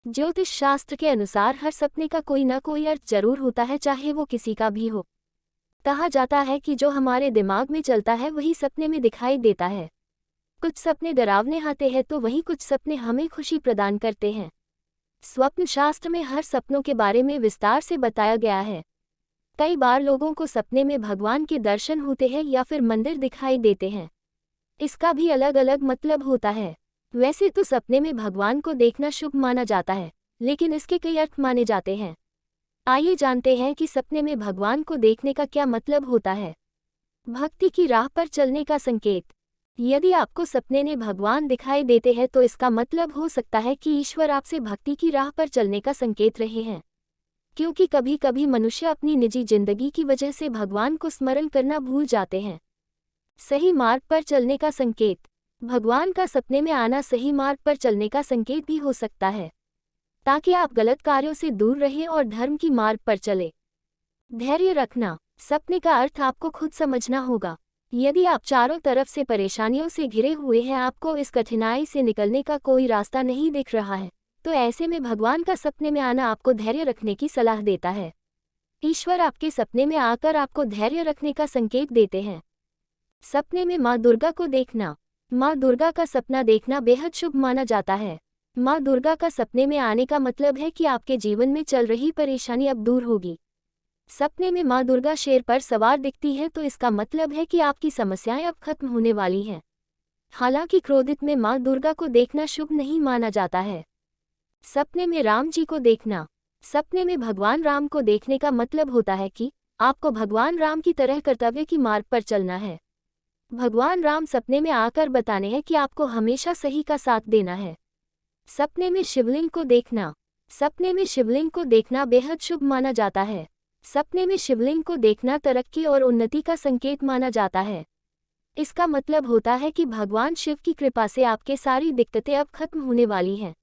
ज्योतिष शास्त्र के अनुसार हर सपने का कोई न कोई अर्थ जरूर होता है, चाहे वो किसी का भी हो। कहा जाता है कि जो हमारे दिमाग में चलता है वही सपने में दिखाई देता है। कुछ सपने डरावने आते हैं तो वहीं कुछ सपने हमें खुशी प्रदान करते हैं। स्वप्न शास्त्र में हर सपनों के बारे में विस्तार से बताया गया है। कई बार लोगों को सपने में भगवान के दर्शन होते हैं या फिर मंदिर दिखाई देते हैं। इसका भी अलग अलग मतलब होता है। वैसे तो सपने में भगवान को देखना शुभ माना जाता है, लेकिन इसके कई अर्थ माने जाते हैं। आइए जानते हैं कि सपने में भगवान को देखने का क्या मतलब होता है। भक्ति की राह पर चलने का संकेत। यदि आपको सपने में भगवान दिखाई देते हैं तो इसका मतलब हो सकता है कि ईश्वर आपसे भक्ति की राह पर चलने का संकेत रहे हैं। क्योंकि कभी कभी मनुष्य अपनी निजी जिंदगी की वजह से भगवान को स्मरण करना भूल जाते हैं। सही मार्ग पर चलने का संकेत। भगवान का सपने में आना सही मार्ग पर चलने का संकेत भी हो सकता है, ताकि आप गलत कार्यों से दूर रहें और धर्म की मार्ग पर चले। धैर्य रखना। सपने का अर्थ आपको खुद समझना होगा। यदि आप चारों तरफ से परेशानियों से घिरे हुए हैं, आपको इस कठिनाई से निकलने का कोई रास्ता नहीं दिख रहा है, तो ऐसे में भगवान का सपने में आना आपको धैर्य रखने की सलाह देता है। ईश्वर आपके सपने में आकर आपको धैर्य रखने का संकेत देते हैं। सपने में माँ दुर्गा को देखना। माँ दुर्गा का सपना देखना बेहद शुभ माना जाता है। माँ दुर्गा का सपने में आने का मतलब है कि आपके जीवन में चल रही परेशानी अब दूर होगी। सपने में माँ दुर्गा शेर पर सवार दिखती है तो इसका मतलब है कि आपकी समस्याएं अब खत्म होने वाली हैं। हालांकि क्रोधित में माँ दुर्गा को देखना शुभ नहीं माना जाता है। सपने में राम जी को देखना। सपने में भगवान राम को देखने का मतलब होता है कि आपको भगवान राम की तरह कर्तव्य की मार्ग पर चलना है। भगवान राम सपने में आकर बताने हैं कि आपको हमेशा सही का साथ देना है। सपने में शिवलिंग को देखना। सपने में शिवलिंग को देखना बेहद शुभ माना जाता है। सपने में शिवलिंग को देखना तरक्की और उन्नति का संकेत माना जाता है। इसका मतलब होता है कि भगवान शिव की कृपा से आपके सारी दिक्कतें अब खत्म होने वाली हैं।